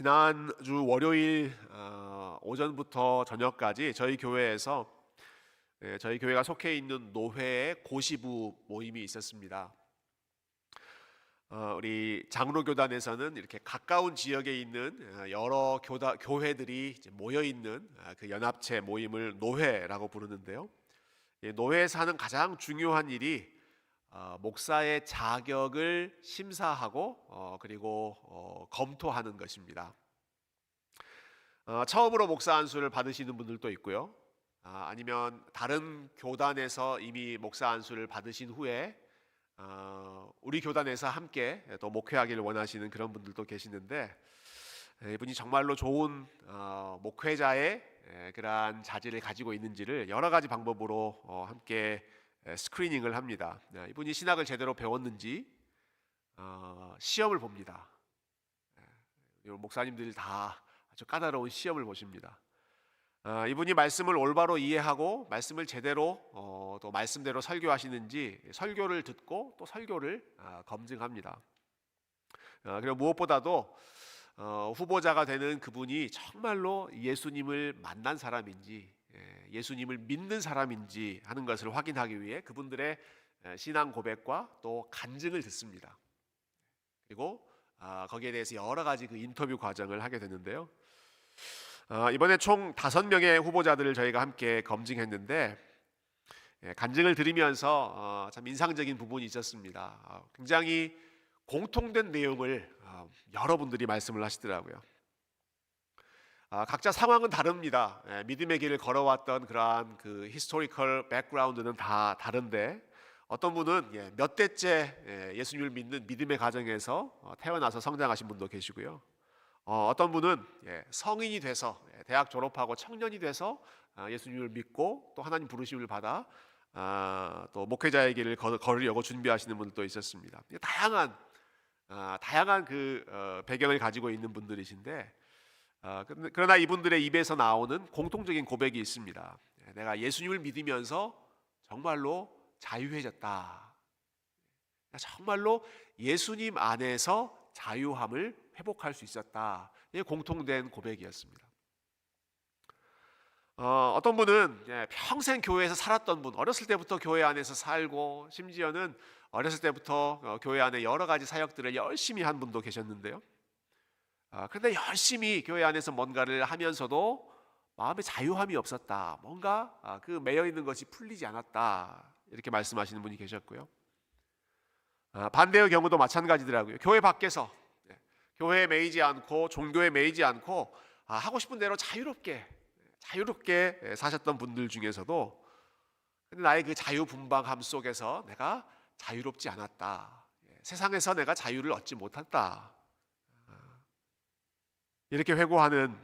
지난주 월요일 오전부터 저녁까지 저희 교회가 속해 있는 교회의 고시부 모임이 있었습니다. 우리 장로교단에서는 이렇게 가까운 지역에 있는 여러 교회들이 이제 모여 있는 그 연합체 모임을 노회라고 부르는데요. 노회에서 하는 가장 중요한 일이 목사의 자격을 심사하고 그리고 검토하는 것입니다. 처음으로 목사 안수를 받으시는 분들도 있고요. 아니면 다른 교단에서 이미 목사 안수를 받으신 후에 우리 교단에서 함께 또 목회하기를 원하시는 그런 분들도 계시는데, 이분이 정말로 좋은 목회자의 그러한 자질을 가지고 있는지를 여러 가지 방법으로 함께 스크리닝을 합니다. 이분이 신학을 제대로 배웠는지 시험을 봅니다. 목사님들이 다 아주 까다로운 시험을 보십니다. 이분이 말씀을 올바로 이해하고 말씀을 제대로 또 말씀대로 설교하시는지 설교를 듣고 또 설교를 검증합니다. 그리고 무엇보다도 후보자가 되는 그분이 정말로 예수님을 만난 사람인지 예수님을 믿는 사람인지 하는 것을 확인하기 위해 그분들의 신앙 고백과 또 간증을 듣습니다. 그리고 거기에 대해서 여러 가지 그 인터뷰 과정을 하게 되는데요. 이번에 총 5명의 후보자들을 저희가 함께 검증했는데, 간증을 들으면서 참 인상적인 부분이 있었습니다. 굉장히 공통된 내용을 여러분들이 말씀을 하시더라고요. 각자 상황은 다릅니다. 믿음의 길을 걸어왔던 그러한 그 히스토리컬 백그라운드는 다 다른데, 어떤 분은 몇 대째 예수님을 믿는 믿음의 가정에서 태어나서 성장하신 분도 계시고요. 어떤 분은 성인이 돼서 대학 졸업하고 청년이 돼서 예수님을 믿고 또 하나님 부르심을 받아 또 목회자의 길을 걸으려고 준비하시는 분들도 있었습니다. 다양한 그 배경을 가지고 있는 분들이신데, 그러나 이분들의 입에서 나오는 공통적인 고백이 있습니다. 내가 예수님을 믿으면서 정말로 자유해졌다. 정말로 예수님 안에서 자유함을 회복할 수 있었다. 이게 공통된 고백이었습니다. 어떤 분은 평생 교회에서 살았던 분, 어렸을 때부터 교회 안에서 살고 심지어는 어렸을 때부터 교회 안에 여러 가지 사역들을 열심히 한 분도 계셨는데요. 그런데 열심히 교회 안에서 뭔가를 하면서도 마음에 자유함이 없었다. 뭔가 그 매여 있는 것이 풀리지 않았다. 이렇게 말씀하시는 분이 계셨고요. 반대의 경우도 마찬가지더라고요. 교회 밖에서 교회에 매이지 않고 종교에 매이지 않고 하고 싶은 대로 자유롭게 사셨던 분들 중에서도 나의 그 자유분방함 속에서 내가 자유롭지 않았다. 세상에서 내가 자유를 얻지 못했다. 이렇게 회고하는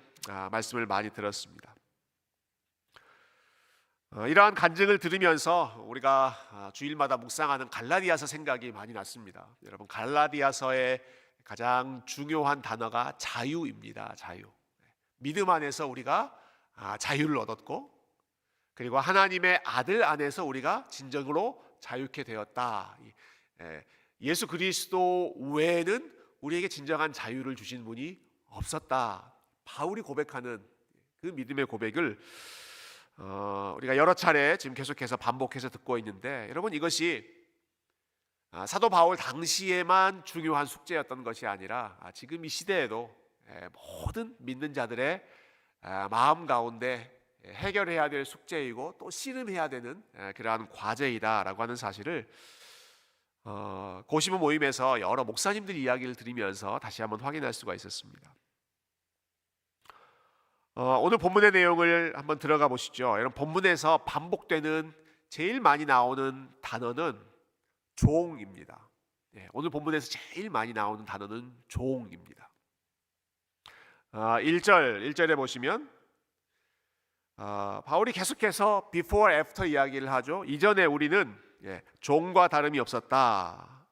말씀을 많이 들었습니다. 이러한 간증을 들으면서 우리가 주일마다 묵상하는 갈라디아서 생각이 많이 났습니다. 여러분, 갈라디아서의 가장 중요한 단어가 자유입니다. 자유. 믿음 안에서 우리가 자유를 얻었고, 그리고 하나님의 아들 안에서 우리가 진정으로 자유케 되었다. 예수 그리스도 외에는 우리에게 진정한 자유를 주신 분이 없었다. 바울이 고백하는 그 믿음의 고백을 우리가 여러 차례 지금 계속해서 반복해서 듣고 있는데, 여러분, 이것이 사도 바울 당시에만 중요한 숙제였던 것이 아니라 지금 이 시대에도 모든 믿는 자들의 마음 가운데 해결해야 될 숙제이고 또 씨름해야 되는 그러한 과제이다라고 하는 사실을 고시부 모임에서 여러 목사님들 이야기를 들으면서 다시 한번 확인할 수가 있었습니다. 오늘 본문의 내용을 한번 들어가 보시죠. 여러분, 본문에서 반복되는 제일 많이 나오는 단어는 종입니다. 오늘 본문에서 제일 많이 나오는 단어는 종입니다. 1절에 보시면 바울이 계속해서 before, after 이야기를 하죠. 이전에 우리는 종과 다름이 없었다.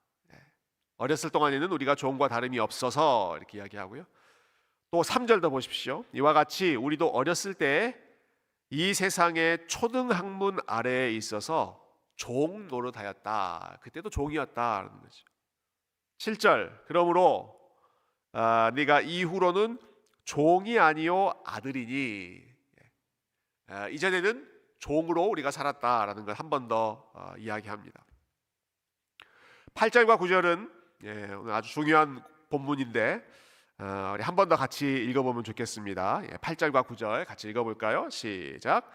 어렸을 동안에는 우리가 종과 다름이 없어서 이렇게 이야기하고요. 또 3절도 보십시오. 이와 같이 우리도 어렸을 때 이 세상의 초등학문 아래에 있어서 종 노릇하였다. 그때도 종이었다라는 거죠. 7절, 그러므로 네가 이후로는 종이 아니요 아들이니. 이전에는 종으로 우리가 살았다라는 걸 한 번 더 이야기합니다. 8절과 9절은 오늘 아주 중요한 본문인데 우리 한 번 더 같이 읽어보면 좋겠습니다. 8절과 9절 같이 읽어볼까요? 시작.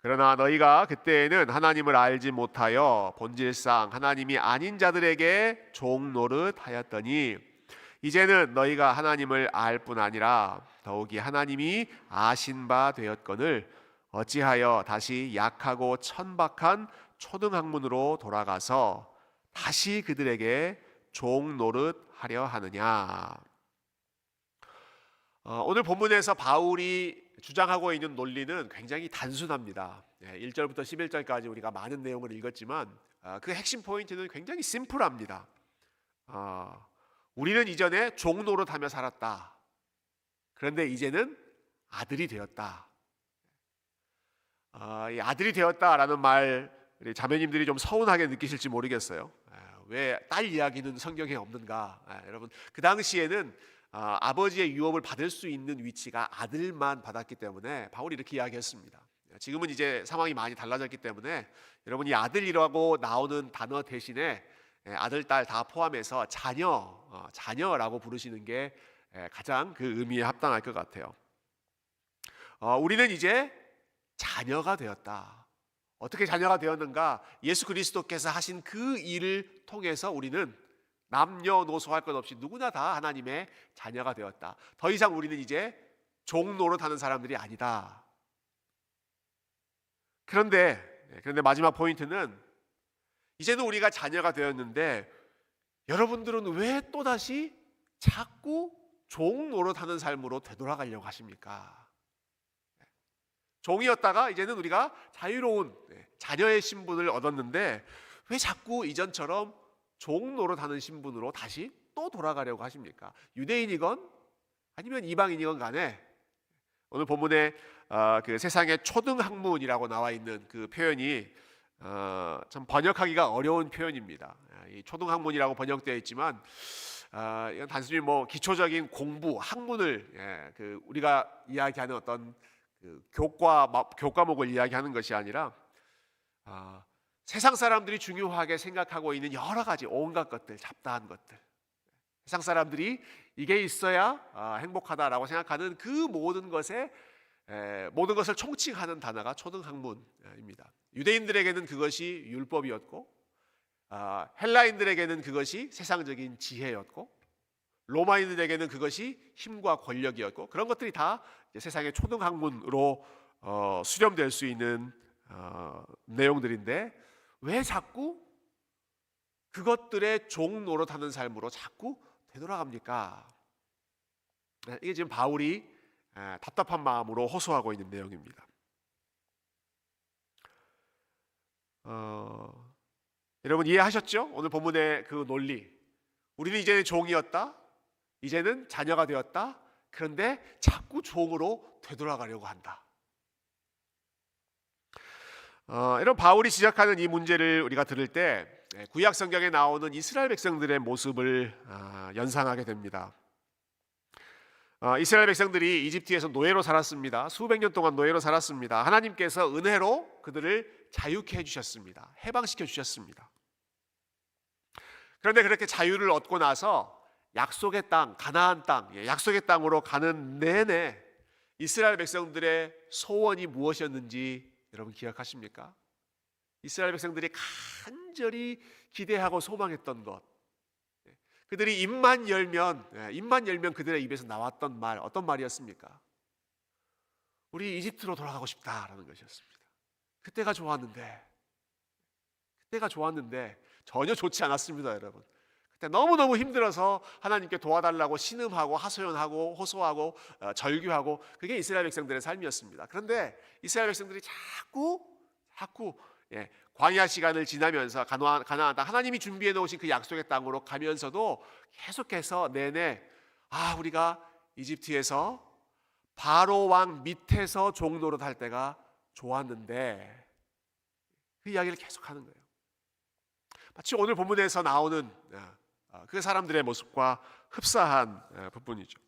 그러나 너희가 그때에는 하나님을 알지 못하여 본질상 하나님이 아닌 자들에게 종 노릇하였더니 이제는 너희가 하나님을 알 뿐 아니라 더욱이 하나님이 아신 바 되었거늘 어찌하여 다시 약하고 천박한 초등학문으로 돌아가서 다시 그들에게 종 노릇하려 하느냐. 오늘 본문에서 바울이 주장하고 있는 논리는 굉장히 단순합니다. 1절부터 11절까지 우리가 많은 내용을 읽었지만 그 핵심 포인트는 굉장히 심플합니다. 우리는 이전에 종 노릇하며 살았다. 그런데 이제는 아들이 되었다. 이 아들이 되었다라는 말 우리 자매님들이 좀 서운하게 느끼실지 모르겠어요. 왜 딸 이야기는 성경에 없는가? 여러분 그 당시에는 아버지의 유업을 받을 수 있는 위치가 아들만 받았기 때문에 바울이 이렇게 이야기했습니다. 지금은 이제 상황이 많이 달라졌기 때문에 여러분이 아들이라고 나오는 단어 대신에 아들, 딸 다 포함해서 자녀라고 부르시는 게 가장 그 의미에 합당할 것 같아요. 우리는 이제 자녀가 되었다. 어떻게 자녀가 되었는가? 예수 그리스도께서 하신 그 일을 통해서 우리는 남녀노소 할 것 없이 누구나 다 하나님의 자녀가 되었다. 더 이상 우리는 이제 종 노릇하는 사람들이 아니다. 그런데 마지막 포인트는 이제는 우리가 자녀가 되었는데 여러분들은 왜 또다시 자꾸 종 노릇하는 삶으로 되돌아가려고 하십니까? 종이었다가 이제는 우리가 자유로운 자녀의 신분을 얻었는데 왜 자꾸 이전처럼 종 노릇하는 신분으로 다시 또 돌아가려고 하십니까? 유대인이건 아니면 이방인이건 간에 오늘 본문에 그 세상의 초등학문이라고 나와 있는 그 표현이 참 번역하기가 어려운 표현입니다. 이 초등학문이라고 번역되어 있지만 이건 단순히 뭐 기초적인 공부, 학문을 그 우리가 이야기하는 어떤 그 교과목을 이야기하는 것이 아니라 세상 사람들이 중요하게 생각하고 있는 여러 가지 온갖 것들, 잡다한 것들, 세상 사람들이 이게 있어야 행복하다라고 생각하는 그 모든 것을 총칭하는 단어가 초등학문입니다. 유대인들에게는 그것이 율법이었고 헬라인들에게는 그것이 세상적인 지혜였고 로마인들에게는 그것이 힘과 권력이었고 그런 것들이 다 세상의 초등학문으로 수렴될 수 있는 내용들인데 왜 자꾸 그것들의 종 노릇하는 삶으로 자꾸 되돌아갑니까? 이게 지금 바울이 답답한 마음으로 호소하고 있는 내용입니다. 여러분 이해하셨죠? 오늘 본문의 그 논리. 우리는 이제는 종이었다. 이제는 자녀가 되었다. 그런데 자꾸 종으로 되돌아가려고 한다. 이런 바울이 지적하는 이 문제를 우리가 들을 때 구약 성경에 나오는 이스라엘 백성들의 모습을 연상하게 됩니다. 이스라엘 백성들이 이집트에서 노예로 살았습니다. 수백 년 동안 노예로 살았습니다. 하나님께서 은혜로 그들을 자유케 해주셨습니다. 해방시켜 주셨습니다. 그런데 그렇게 자유를 얻고 나서 약속의 땅, 가나안 땅, 약속의 땅으로 가는 내내 이스라엘 백성들의 소원이 무엇이었는지 여러분 기억하십니까? 이스라엘 백성들이 간절히 기대하고 소망했던 것, 그들이 입만 열면 그들의 입에서 나왔던 말, 어떤 말이었습니까? 우리 이집트로 돌아가고 싶다라는 것이었습니다. 그때가 좋았는데 전혀 좋지 않았습니다, 여러분. 그때 너무너무 힘들어서 하나님께 도와달라고 신음하고 하소연하고 호소하고 절규하고 그게 이스라엘 백성들의 삶이었습니다. 그런데 이스라엘 백성들이 자꾸 광야 시간을 지나면서 가나안 땅, 하나님이 준비해 놓으신 그 약속의 땅으로 가면서도 계속해서 내내 우리가 이집트에서 바로 왕 밑에서 종 노릇할 때가 좋았는데 그 이야기를 계속하는 거예요. 마치 오늘 본문에서 나오는 그 사람들의 모습과 흡사한 부분이죠.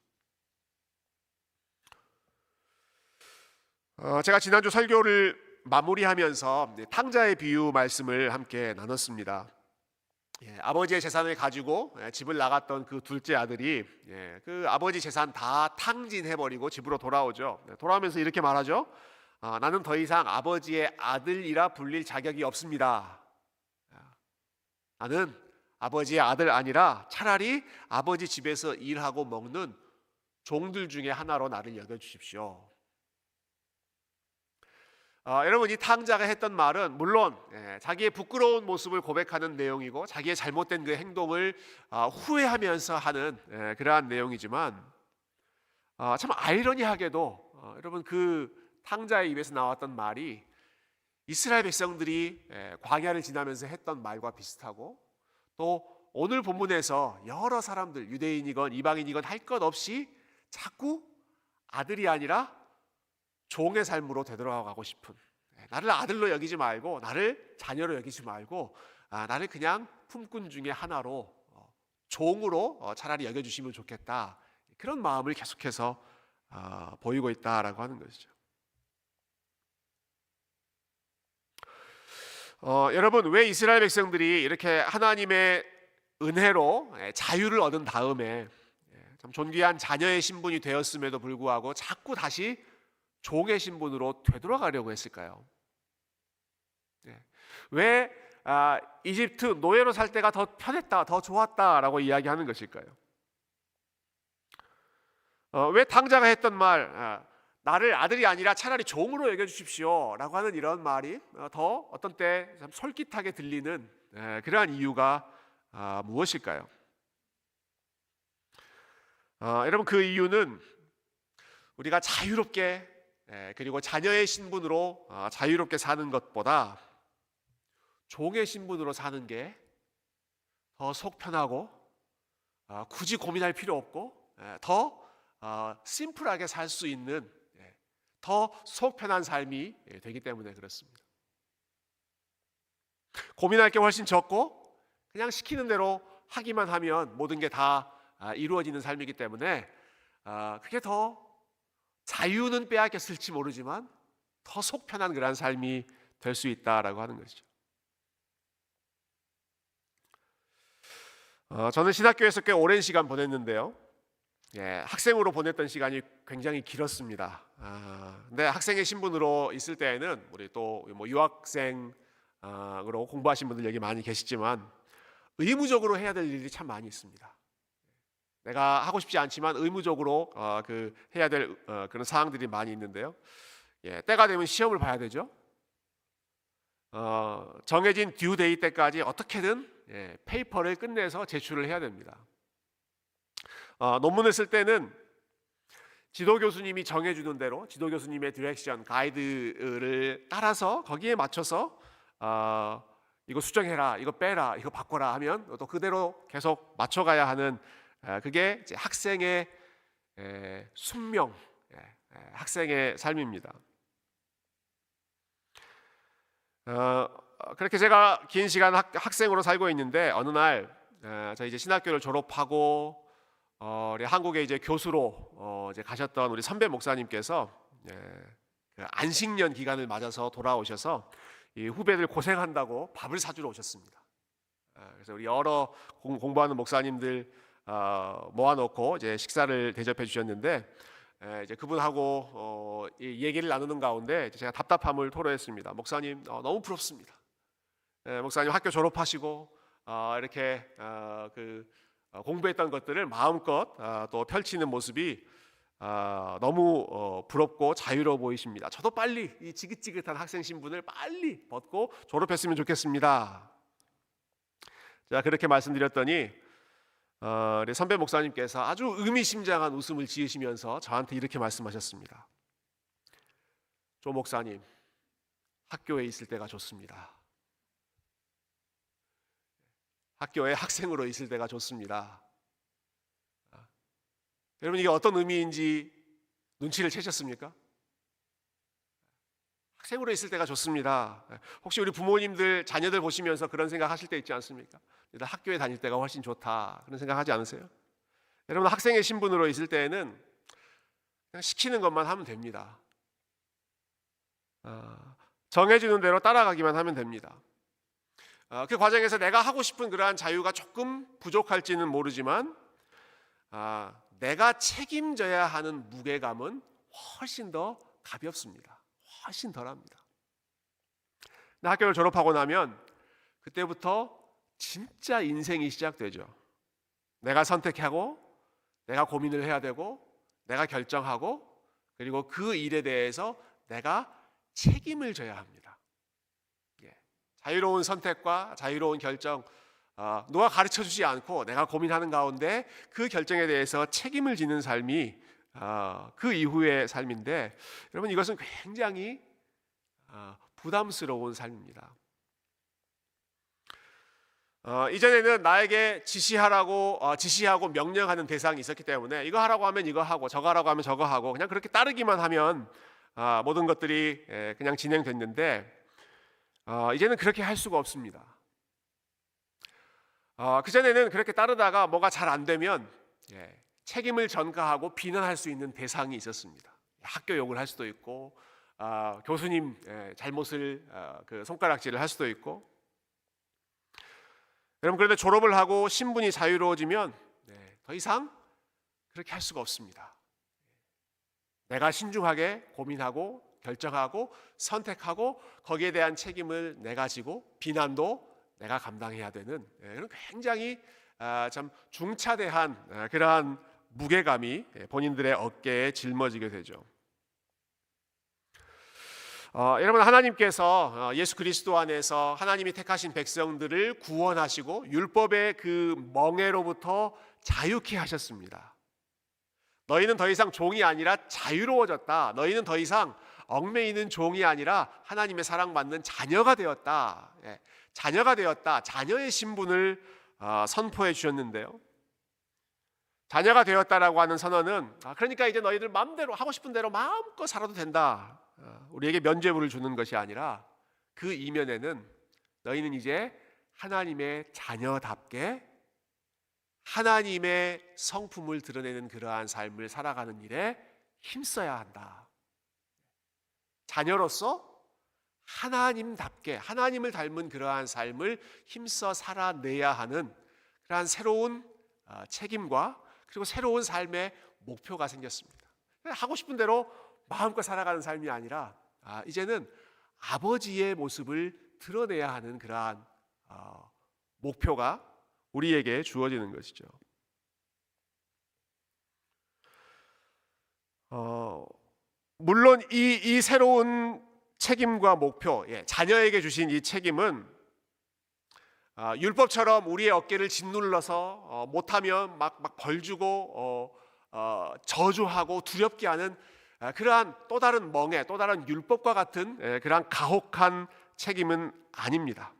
제가 지난주 설교를 마무리하면서 탕자의 비유 말씀을 함께 나눴습니다. 아버지의 재산을 가지고 집을 나갔던 그 둘째 아들이 그 아버지 재산 다 탕진해버리고 집으로 돌아오죠. 돌아오면서 이렇게 말하죠. 나는 더 이상 아버지의 아들이라 불릴 자격이 없습니다. 나는 아버지의 아들 아니라 차라리 아버지 집에서 일하고 먹는 종들 중에 하나로 나를 여겨주십시오. 여러분, 이 탕자가 했던 말은 물론 자기의 부끄러운 모습을 고백하는 내용이고 자기의 잘못된 그 행동을 후회하면서 하는 그러한 내용이지만 참 아이러니하게도 여러분, 그 탕자의 입에서 나왔던 말이 이스라엘 백성들이 광야를 지나면서 했던 말과 비슷하고, 또 오늘 본문에서 여러 사람들, 유대인이건 이방인이건 할 것 없이 자꾸 아들이 아니라 종의 삶으로 되돌아가고 싶은, 나를 아들로 여기지 말고 나를 자녀로 여기지 말고 나를 그냥 품꾼 중에 하나로, 종으로 차라리 여겨주시면 좋겠다, 그런 마음을 계속해서 보이고 있다라고 하는 것이죠. 여러분, 왜 이스라엘 백성들이 이렇게 하나님의 은혜로 자유를 얻은 다음에 참 존귀한 자녀의 신분이 되었음에도 불구하고 자꾸 다시 종의 신분으로 되돌아가려고 했을까요? 왜 이집트 노예로 살 때가 더 편했다, 더 좋았다라고 이야기하는 것일까요? 왜 탕자가 했던 말, 나를 아들이 아니라 차라리 종으로 여겨주십시오 라고 하는 이런 말이 더 어떤 때 참 솔깃하게 들리는 그러한 이유가 무엇일까요? 여러분, 그 이유는 우리가 자유롭게 그리고 자녀의 신분으로 자유롭게 사는 것보다 종의 신분으로 사는 게 더 속 편하고 굳이 고민할 필요 없고 더 심플하게 살 수 있는, 더 속 편한 삶이 되기 때문에 그렇습니다. 고민할 게 훨씬 적고 그냥 시키는 대로 하기만 하면 모든 게 다 이루어지는 삶이기 때문에 그게 더, 자유는 빼앗겼을지 모르지만 더 속 편한 그런 삶이 될 수 있다라고 하는 것이죠. 저는 신학교에서 꽤 오랜 시간 보냈는데요. 학생으로 보냈던 시간이 굉장히 길었습니다. 근데 학생의 신분으로 있을 때에는 우리 또 뭐 유학생으로 공부하신 분들 여기 많이 계시지만 의무적으로 해야 될 일이 참 많이 있습니다. 내가 하고 싶지 않지만 의무적으로 해야 될 그런 사항들이 많이 있는데요. 때가 되면 시험을 봐야 되죠. 정해진 듀 데이 때까지 어떻게든 페이퍼를 끝내서 제출을 해야 됩니다. 논문을 쓸 때는 지도 교수님이 정해주는 대로 지도 교수님의 디렉션, 가이드를 따라서 거기에 맞춰서 이거 수정해라, 이거 빼라, 이거 바꿔라 하면 또 그대로 계속 맞춰가야 하는, 그게 이제 학생의 숙명, 학생의 삶입니다. 그렇게 제가 긴 시간 학생으로 살고 있는데 어느 날 저 이제 신학교를 졸업하고 우리 한국에 이제 교수로 이제 가셨던 우리 선배 목사님께서 그 안식년 기간을 맞아서 돌아오셔서 이 후배들 고생한다고 밥을 사주러 오셨습니다. 그래서 우리 여러 공부하는 목사님들 모아놓고 이제 식사를 대접해 주셨는데, 이제 그분하고 이 얘기를 나누는 가운데 제가 답답함을 토로했습니다. 목사님, 너무 부럽습니다. 목사님 학교 졸업하시고 이렇게 공부했던 것들을 마음껏 또 펼치는 모습이 너무 부럽고 자유로워 보이십니다. 저도 빨리 이 지긋지긋한 학생 신분을 빨리 벗고 졸업했으면 좋겠습니다. 제가 그렇게 말씀드렸더니 우리 선배 목사님께서 아주 의미심장한 웃음을 지으시면서 저한테 이렇게 말씀하셨습니다. 조 목사님, 학교에 있을 때가 좋습니다. 학교에 학생으로 있을 때가 좋습니다. 여러분, 이게 어떤 의미인지 눈치를 채셨습니까? 학생으로 있을 때가 좋습니다. 혹시 우리 부모님들 자녀들 보시면서 그런 생각 하실 때 있지 않습니까? 학교에 다닐 때가 훨씬 좋다, 그런 생각 하지 않으세요? 여러분, 학생의 신분으로 있을 때에는 그냥 시키는 것만 하면 됩니다. 정해주는 대로 따라가기만 하면 됩니다. 그 과정에서 내가 하고 싶은 그러한 자유가 조금 부족할지는 모르지만 내가 책임져야 하는 무게감은 훨씬 더 가볍습니다. 훨씬 덜합니다. 학교를 졸업하고 나면 그때부터 진짜 인생이 시작되죠. 내가 선택하고 내가 고민을 해야 되고 내가 결정하고 그리고 그 일에 대해서 내가 책임을 져야 합니다. 자유로운 선택과 자유로운 결정, 누가 가르쳐주지 않고 내가 고민하는 가운데 그 결정에 대해서 책임을 지는 삶이 그 이후의 삶인데, 여러분 이것은 굉장히 부담스러운 삶입니다. 이전에는 나에게 지시하고 명령하는 대상이 있었기 때문에 이거 하라고 하면 이거 하고 저거 하라고 하면 저거 하고 그냥 그렇게 따르기만 하면 모든 것들이 그냥 진행됐는데, 이제는 그렇게 할 수가 없습니다. 그전에는 그렇게 따르다가 뭐가 잘 안 되면 책임을 전가하고 비난할 수 있는 대상이 있었습니다. 학교 욕을 할 수도 있고 교수님 잘못을 그 손가락질을 할 수도 있고. 여러분 그런데 졸업을 하고 신분이 자유로워지면 더 이상 그렇게 할 수가 없습니다. 내가 신중하게 고민하고 결정하고 선택하고 거기에 대한 책임을 내가 지고 비난도 내가 감당해야 되는 그런 굉장히 참 중차대한 그러한 무게감이 본인들의 어깨에 짊어지게 되죠. 여러분 하나님께서 예수 그리스도 안에서 하나님이 택하신 백성들을 구원하시고 율법의 그 멍에로부터 자유케 하셨습니다. 너희는 더 이상 종이 아니라 자유로워졌다. 너희는 더 이상 얽매이는 종이 아니라 하나님의 사랑받는 자녀가 되었다. 자녀가 되었다. 자녀의 신분을 선포해 주셨는데요. 자녀가 되었다라고 하는 선언은 그러니까 이제 너희들 마음대로 하고 싶은 대로 마음껏 살아도 된다. 우리에게 면죄부를 주는 것이 아니라 그 이면에는 너희는 이제 하나님의 자녀답게 하나님의 성품을 드러내는 그러한 삶을 살아가는 일에 힘써야 한다. 자녀로서 하나님답게 하나님을 닮은 그러한 삶을 힘써 살아내야 하는 그러한 새로운 책임과 그리고 새로운 삶의 목표가 생겼습니다. 하고 싶은 대로 마음껏 살아가는 삶이 아니라 이제는 아버지의 모습을 드러내야 하는 그러한 목표가 우리에게 주어지는 것이죠. 물론 이 새로운 책임과 목표, 자녀에게 주신 이 책임은 율법처럼 우리의 어깨를 짓눌러서 못하면 막 벌주고 저주하고 두렵게 하는 그러한 또 다른 멍에 또 다른 율법과 같은 그러한 가혹한 책임은 아닙니다.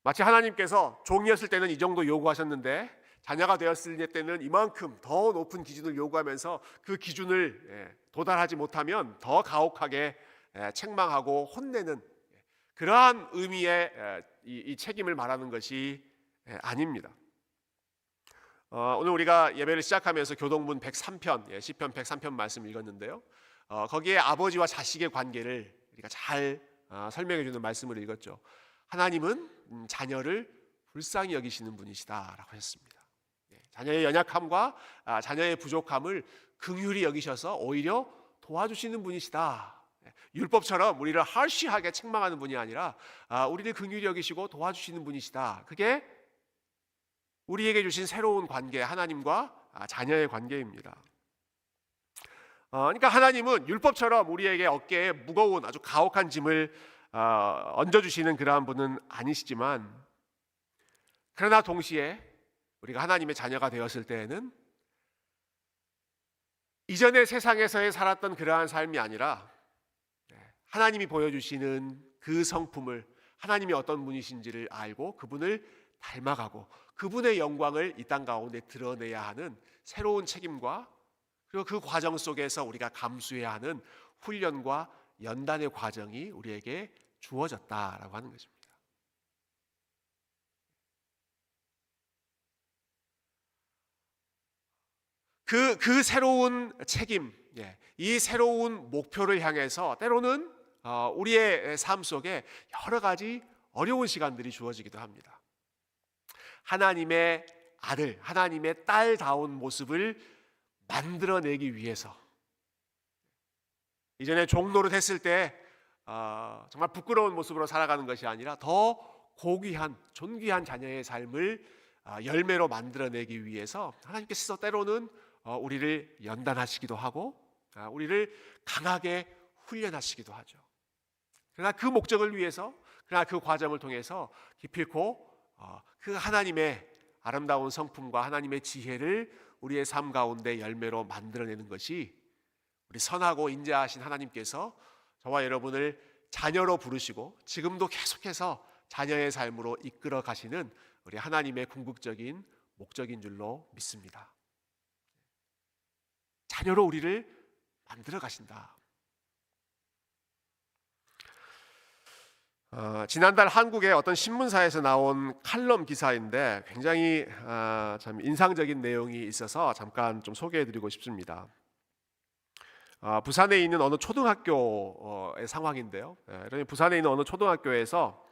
마치 하나님께서 종이었을 때는 이 정도 요구하셨는데 자녀가 되었을 때는 이만큼 더 높은 기준을 요구하면서 그 기준을 도달하지 못하면 더 가혹하게 책망하고 혼내는 그러한 의미의 이 책임을 말하는 것이 아닙니다. 오늘 우리가 예배를 시작하면서 교동문 103편, 시편 103편 말씀 읽었는데요. 거기에 아버지와 자식의 관계를 우리가 잘 설명해 주는 말씀을 읽었죠. 하나님은 자녀를 불쌍히 여기시는 분이시다라고 하셨습니다. 자녀의 연약함과 자녀의 부족함을 긍휼히 여기셔서 오히려 도와주시는 분이시다. 율법처럼 우리를 harsh하게 책망하는 분이 아니라 우리를 긍휼히 여기시고 도와주시는 분이시다. 그게 우리에게 주신 새로운 관계, 하나님과 자녀의 관계입니다. 그러니까 하나님은 율법처럼 우리에게 어깨에 무거운 아주 가혹한 짐을 얹어주시는 그러한 분은 아니시지만, 그러나 동시에 우리가 하나님의 자녀가 되었을 때에는 이전의 세상에서의 살았던 그러한 삶이 아니라 하나님이 보여주시는 그 성품을, 하나님이 어떤 분이신지를 알고 그분을 닮아가고 그분의 영광을 이 땅 가운데 드러내야 하는 새로운 책임과 그리고 그 과정 속에서 우리가 감수해야 하는 훈련과 연단의 과정이 우리에게 주어졌다라고 하는 것입니다. 그 새로운 책임, 이 새로운 목표를 향해서 때로는 우리의 삶 속에 여러 가지 어려운 시간들이 주어지기도 합니다. 하나님의 아들, 하나님의 딸다운 모습을 만들어내기 위해서 이전에 종로를 했을 때 정말 부끄러운 모습으로 살아가는 것이 아니라 더 고귀한 존귀한 자녀의 삶을 열매로 만들어내기 위해서 하나님께서 때로는 우리를 연단하시기도 하고 우리를 강하게 훈련하시기도 하죠. 그러나 그 목적을 위해서, 그러나 그 과정을 통해서 기필코 그 하나님의 아름다운 성품과 하나님의 지혜를 우리의 삶 가운데 열매로 만들어내는 것이 우리 선하고 인자하신 하나님께서 저와 여러분을 자녀로 부르시고 지금도 계속해서 자녀의 삶으로 이끌어 가시는 우리 하나님의 궁극적인 목적인 줄로 믿습니다. 자녀로 우리를 만들어 가신다. 지난달 한국의 어떤 신문사에서 나온 칼럼 기사인데 굉장히 참 인상적인 내용이 있어서 잠깐 좀 소개해드리고 싶습니다. 부산에 있는 어느 초등학교의 상황인데요. 부산에 있는 어느 초등학교에서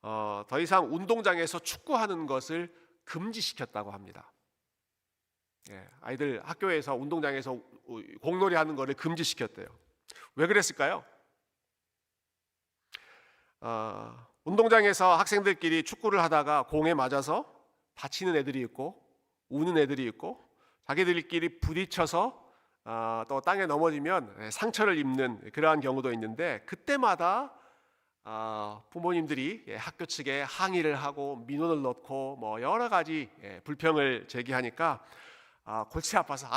더 이상 운동장에서 축구하는 것을 금지시켰다고 합니다. 아이들 학교에서 운동장에서 공놀이 하는 것을 금지시켰대요. 왜 그랬을까요? 운동장에서 학생들끼리 축구를 하다가 공에 맞아서 다치는 애들이 있고 우는 애들이 있고 자기들끼리 부딪혀서 또 땅에 넘어지면 상처를 입는 그러한 경우도 있는데 그때마다 부모님들이 학교 측에 항의를 하고 민원을 넣고 뭐 여러 가지 불평을 제기하니까 골치 아파서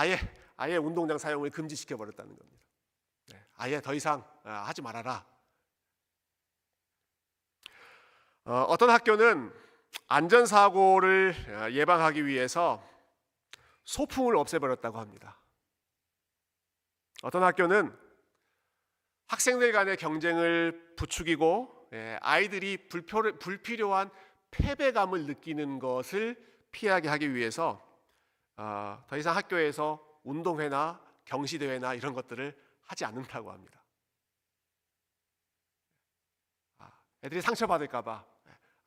아예 운동장 사용을 금지시켜 버렸다는 겁니다. 아예 더 이상 하지 말아라. 어떤 학교는 안전사고를 예방하기 위해서 소풍을 없애버렸다고 합니다. 어떤 학교는 학생들 간의 경쟁을 부추기고 아이들이 불필요한 패배감을 느끼는 것을 피하게 하기 위해서 더 이상 학교에서 운동회나 경시대회나 이런 것들을 하지 않는다고 합니다. 애들이 상처받을까 봐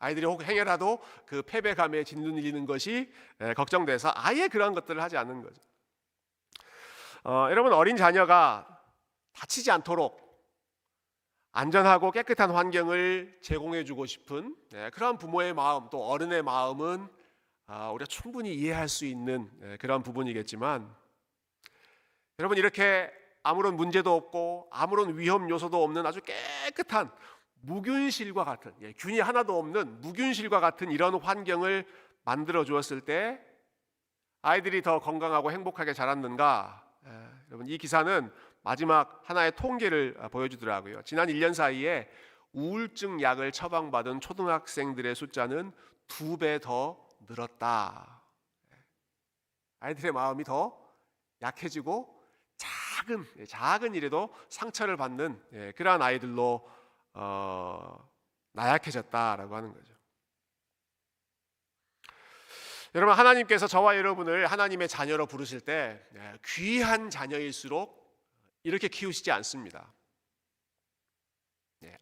아이들이 혹 행여라도 그 패배감에 짓눌리는 것이 걱정돼서 아예 그런 것들을 하지 않는 거죠. 여러분, 어린 자녀가 다치지 않도록 안전하고 깨끗한 환경을 제공해주고 싶은 그런 부모의 마음, 또 어른의 마음은 우리가 충분히 이해할 수 있는 그런 부분이겠지만, 여러분, 이렇게 아무런 문제도 없고 아무런 위험 요소도 없는 아주 깨끗한 무균실과 같은, 균이 하나도 없는 무균실과 같은 이런 환경을 만들어 주었을 때 아이들이 더 건강하고 행복하게 자랐는가? 여러분, 이 기사는 마지막 하나의 통계를 보여주더라고요. 지난 1년 사이에 우울증 약을 처방받은 초등학생들의 숫자는 2배 더 늘었다. 아이들의 마음이 더 약해지고 작은 일에도 상처를 받는 그러한 아이들로 나약해졌다라고 하는 거죠. 여러분, 하나님께서 저와 여러분을 하나님의 자녀로 부르실 때 귀한 자녀일수록 이렇게 키우시지 않습니다.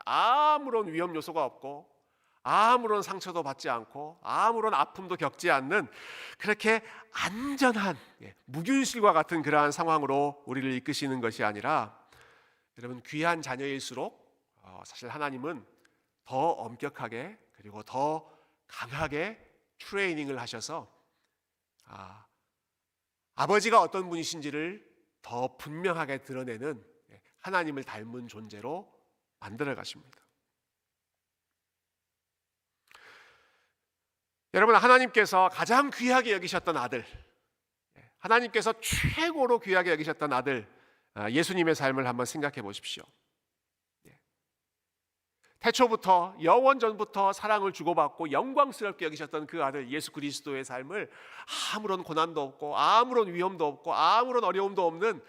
아무런 위험 요소가 없고 아무런 상처도 받지 않고 아무런 아픔도 겪지 않는 그렇게 안전한 무균실과 같은 그러한 상황으로 우리를 이끄시는 것이 아니라, 여러분, 귀한 자녀일수록 사실 하나님은 더 엄격하게 그리고 더 강하게 트레이닝을 하셔서 아버지가 어떤 분이신지를 더 분명하게 드러내는 하나님을 닮은 존재로 만들어 가십니다. 여러분, 하나님께서 가장 귀하게 여기셨던 아들, 하나님께서 최고로 귀하게 여기셨던 아들 예수님의 삶을 한번 생각해 보십시오. 태초부터 영원전부터 사랑을 주고받고 영광스럽게 여기셨던 그 아들 예수 그리스도의 삶을 아무런 고난도 없고 아무런 위험도 없고 아무런 어려움도 없는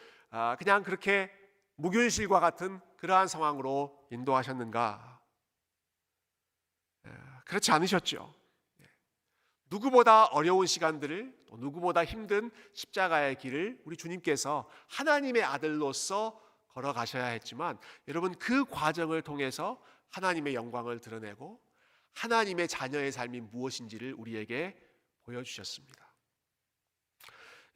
그냥 그렇게 무균실과 같은 그러한 상황으로 인도하셨는가? 그렇지 않으셨죠. 누구보다 어려운 시간들을 또 누구보다 힘든 십자가의 길을 우리 주님께서 하나님의 아들로서 걸어가셔야 했지만, 여러분 그 과정을 통해서 하나님의 영광을 드러내고 하나님의 자녀의 삶이 무엇인지를 우리에게 보여주셨습니다.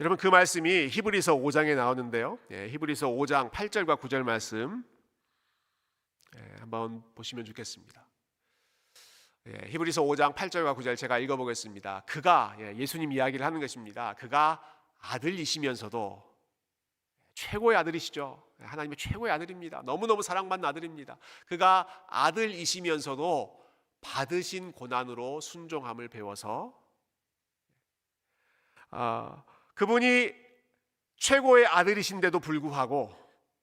여러분 그 말씀이 히브리서 5장에 나오는데요, 히브리서 5장 8절과 9절 말씀 한번 보시면 좋겠습니다. 히브리서 5장 8절과 9절 제가 읽어보겠습니다. 그가, 예수님 이야기를 하는 것입니다. 그가 아들이시면서도, 최고의 아들이시죠. 하나님의 최고의 아들입니다. 너무너무 사랑받는 아들입니다. 그가 아들이시면서도 받으신 고난으로 순종함을 배워서, 그분이 최고의 아들이신데도 불구하고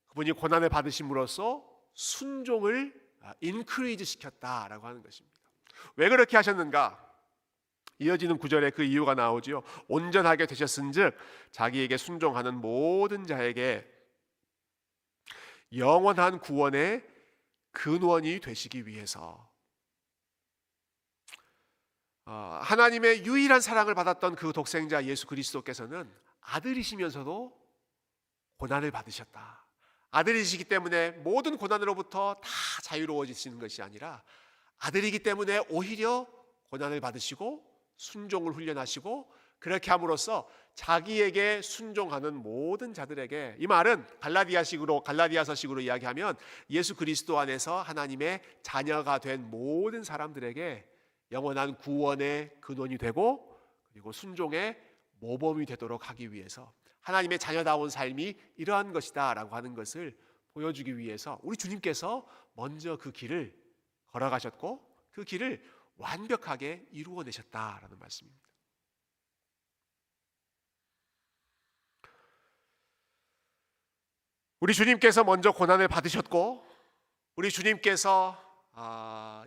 그분이 고난을 받으심으로써 순종을 인크리즈 시켰다라고 하는 것입니다. 왜 그렇게 하셨는가? 이어지는 구절에 그 이유가 나오지요. 온전하게 되셨은즉 자기에게 순종하는 모든 자에게 영원한 구원의 근원이 되시기 위해서. 하나님의 유일한 사랑을 받았던 그 독생자 예수 그리스도께서는 아들이시면서도 고난을 받으셨다. 아들이시기 때문에 모든 고난으로부터 다 자유로워지시는 것이 아니라 아들이기 때문에 오히려 고난을 받으시고 순종을 훈련하시고, 그렇게 함으로써 자기에게 순종하는 모든 자들에게, 이 말은 갈라디아서식으로 이야기하면 예수 그리스도 안에서 하나님의 자녀가 된 모든 사람들에게 영원한 구원의 근원이 되고, 그리고 순종의 모범이 되도록 하기 위해서 하나님의 자녀다운 삶이 이러한 것이다 라고 하는 것을 보여주기 위해서 우리 주님께서 먼저 그 길을 걸어가셨고 그 길을 완벽하게 이루어내셨다라는 말씀입니다. 우리 주님께서 먼저 고난을 받으셨고, 우리 주님께서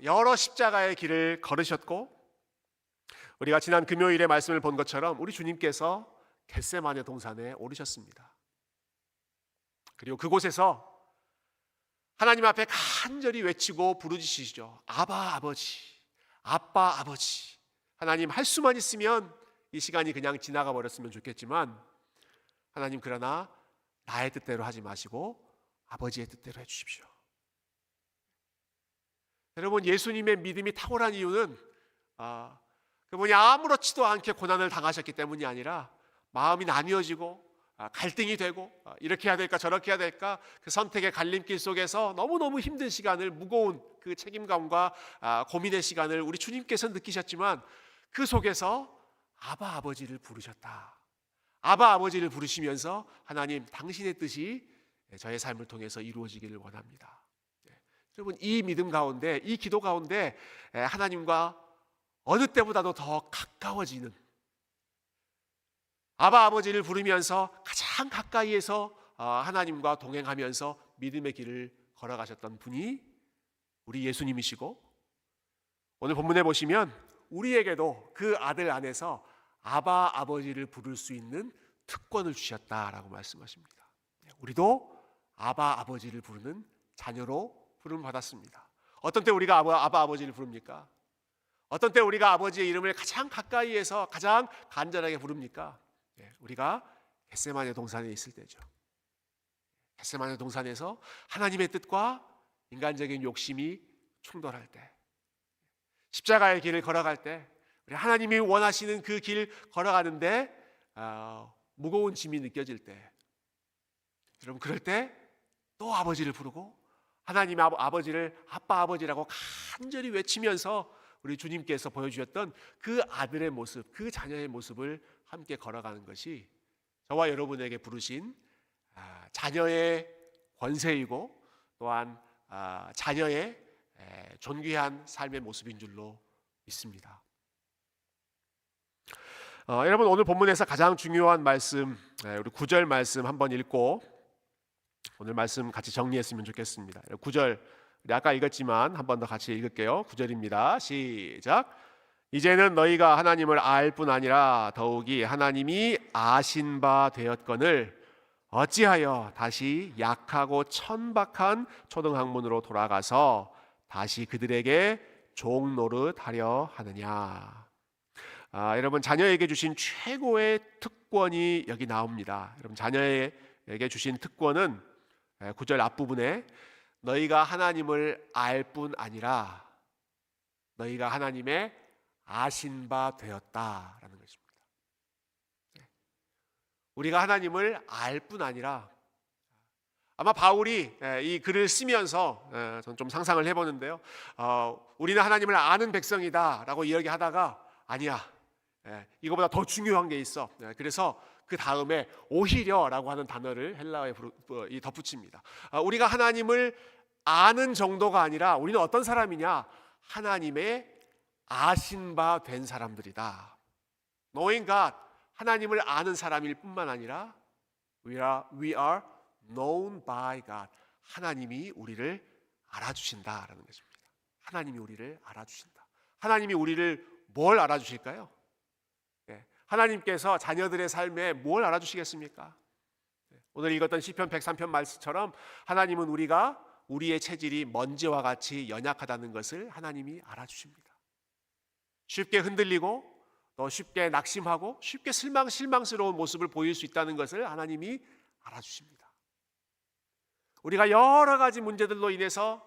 여러 십자가의 길을 걸으셨고, 우리가 지난 금요일에 말씀을 본 것처럼 우리 주님께서 겟세마네 동산에 오르셨습니다. 그리고 그곳에서 하나님 앞에 간절히 외치고 부르짖으시죠. 아바 아버지, 아빠 아버지. 하나님, 할 수만 있으면 이 시간이 그냥 지나가 버렸으면 좋겠지만, 하나님 그러나 나의 뜻대로 하지 마시고 아버지의 뜻대로 해주십시오. 여러분, 예수님의 믿음이 탁월한 이유는 그분이 아무렇지도 않게 고난을 당하셨기 때문이 아니라 마음이 나뉘어지고 갈등이 되고 이렇게 해야 될까 저렇게 해야 될까 그 선택의 갈림길 속에서 너무너무 힘든 시간을, 무거운 그 책임감과 고민의 시간을 우리 주님께서 느끼셨지만, 그 속에서 아바 아버지를 부르셨다. 아바 아버지를 부르시면서 하나님, 당신의 뜻이 저의 삶을 통해서 이루어지기를 원합니다. 여러분, 이 믿음 가운데, 이 기도 가운데 하나님과 어느 때보다도 더 가까워지는, 아바 아버지를 부르면서 가장 가까이에서 하나님과 동행하면서 믿음의 길을 걸어가셨던 분이 우리 예수님이시고, 오늘 본문에 보시면 우리에게도 그 아들 안에서 아바 아버지를 부를 수 있는 특권을 주셨다라고 말씀하십니다. 우리도 아바 아버지를 부르는 자녀로 부름을 받았습니다. 어떤 때 우리가 아바 아버지를 부릅니까? 어떤 때 우리가 아버지의 이름을 가장 가까이에서 가장 간절하게 부릅니까? 우리가 겟세마네 동산에 있을 때죠. 겟세마네 동산에서 하나님의 뜻과 인간적인 욕심이 충돌할 때, 십자가의 길을 걸어갈 때, 우리 하나님이 원하시는 그 길 걸어가는데 무거운 짐이 느껴질 때, 여러분 그럴 때 또 아버지를 부르고 하나님의 아버지를 아빠 아버지라고 간절히 외치면서 우리 주님께서 보여주셨던 그 아들의 모습, 그 자녀의 모습을 함께 걸어가는 것이 저와 여러분에게 부르신 자녀의 권세이고, 또한 자녀의 존귀한 삶의 모습인 줄로 믿습니다. 여러분, 오늘 본문에서 가장 중요한 말씀, 우리 9절 말씀 한번 읽고 오늘 말씀 같이 정리했으면 좋겠습니다. 9절 우리 아까 읽었지만 한 번 더 같이 읽을게요. 9절입니다. 시작. 이제는 너희가 하나님을 알 뿐 아니라 더욱이 하나님이 아신 바 되었거늘 어찌하여 다시 약하고 천박한 초등학문으로 돌아가서 다시 그들에게 종 노릇하려 하느냐. 여러분 자녀에게 주신 최고의 특권이 여기 나옵니다. 여러분 자녀에게 주신 특권은 9절 앞부분에 너희가 하나님을 알 뿐 아니라 너희가 하나님의 아신 바 되었다라는 것입니다. 우리가 하나님을 알 뿐 아니라 아마 바울이 이 글을 쓰면서 저는 좀 상상을 해보는데요. 우리는 하나님을 아는 백성이다라고 이야기하다가 아니야. 이거보다 더 중요한 게 있어. 그래서 그 다음에 오히려라고 하는 단어를 헬라어에 덧붙입니다. 우리가 하나님을 아는 정도가 아니라 우리는 어떤 사람이냐? 하나님의 아신 바 된 사람들이다. Knowing God, 하나님을 아는 사람일 뿐만 아니라 we are known by God. 하나님이 우리를 알아주신다라는 것입니다. 하나님이 우리를 알아주신다. 하나님이 우리를 뭘 알아주실까요? 하나님께서 자녀들의 삶에 뭘 알아주시겠습니까? 오늘 읽었던 시편 103편 말씀처럼 하나님은 우리가 우리의 체질이 먼지와 같이 연약하다는 것을 하나님이 알아주십니다. 쉽게 흔들리고 또 쉽게 낙심하고 쉽게 실망스러운 모습을 보일 수 있다는 것을 하나님이 알아주십니다. 우리가 여러 가지 문제들로 인해서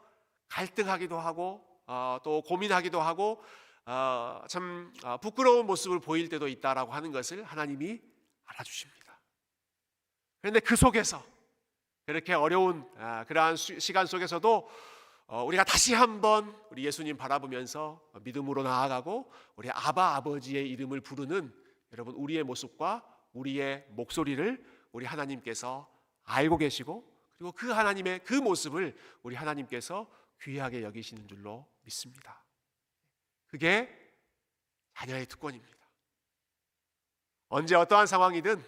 갈등하기도 하고 또 고민하기도 하고 참 부끄러운 모습을 보일 때도 있다라고 하는 것을 하나님이 알아주십니다. 그런데 그 속에서 그렇게 어려운 그러한 시간 속에서도 우리가 다시 한번 우리 예수님 바라보면서 믿음으로 나아가고 우리 아버지의 이름을 부르는 여러분 우리의 모습과 우리의 목소리를 우리 하나님께서 알고 계시고 그리고 그 하나님의 그 모습을 우리 하나님께서 귀하게 여기시는 줄로 믿습니다. 그게 자녀의 특권입니다. 언제 어떠한 상황이든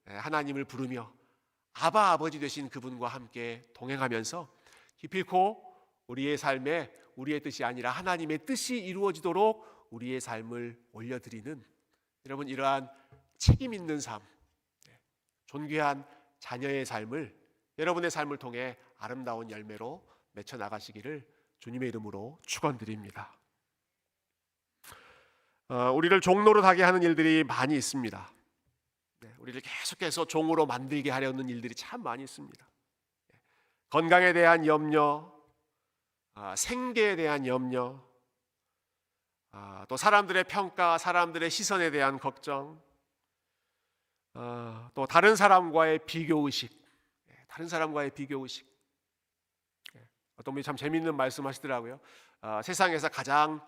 하나님을 부르며 아버지 되신 그분과 함께 동행하면서 기필코 우리의 삶에 우리의 뜻이 아니라 하나님의 뜻이 이루어지도록 우리의 삶을 올려드리는 여러분 이러한 책임 있는 삶, 존귀한 자녀의 삶을 여러분의 삶을 통해 아름다운 열매로 맺혀 나가시기를 주님의 이름으로 축원드립니다. 우리를 종로로 가게 하는 일들이 많이 있습니다. 우리를 계속해서 종으로 만들게 하려는 일들이 참 많이 있습니다. 건강에 대한 염려, 생계에 대한 염려, 또 사람들의 평가, 사람들의 시선에 대한 걱정, 또 다른 사람과의 비교의식, 어떤 분이 참 재미있는 말씀하시더라고요. 세상에서 가장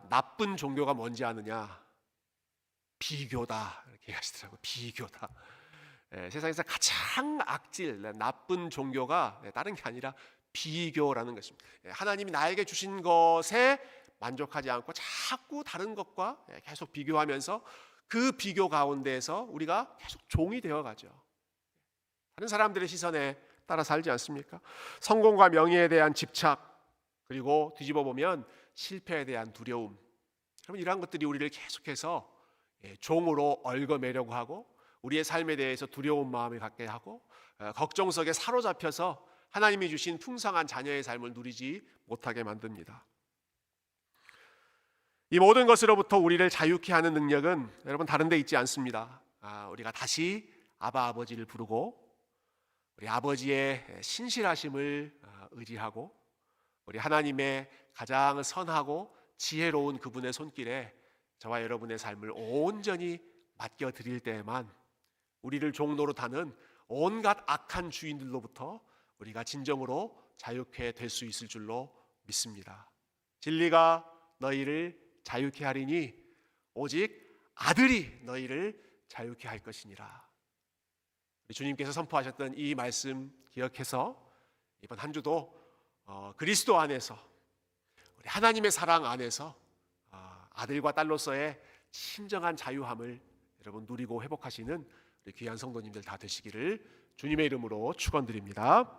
나쁜 종교가 뭔지 아느냐? 비교다 이렇게 하시더라고요. 비교다. 세상에서 가장 악질, 나쁜 종교가 다른 게 아니라 비교라는 것입니다. 하나님이 나에게 주신 것에 만족하지 않고 자꾸 다른 것과 계속 비교하면서 그 비교 가운데에서 우리가 계속 종이 되어가죠. 다른 사람들의 시선에 따라 살지 않습니까? 성공과 명예에 대한 집착, 그리고 뒤집어 보면 실패에 대한 두려움. 그러면 이러한 것들이 우리를 계속해서 종으로 얽어매려고 하고 우리의 삶에 대해서 두려운 마음을 갖게 하고 걱정 속에 사로잡혀서 하나님이 주신 풍성한 자녀의 삶을 누리지 못하게 만듭니다. 이 모든 것으로부터 우리를 자유케 하는 능력은 여러분 다른 데 있지 않습니다. 우리가 다시 아버지를 부르고 우리 아버지의 신실하심을 의지하고 우리 하나님의 가장 선하고 지혜로운 그분의 손길에 저와 여러분의 삶을 온전히 맡겨드릴 때에만 우리를 종로로 타는 온갖 악한 주인들로부터 우리가 진정으로 자유케 될 수 있을 줄로 믿습니다. 진리가 너희를 자유케 하리니 오직 아들이 너희를 자유케 할 것이니라. 우리 주님께서 선포하셨던 이 말씀 기억해서 이번 한 주도 그리스도 안에서 우리 하나님의 사랑 안에서 아들과 딸로서의 진정한 자유함을 여러분 누리고 회복하시는 우리 귀한 성도님들 다 되시기를 주님의 이름으로 축원드립니다.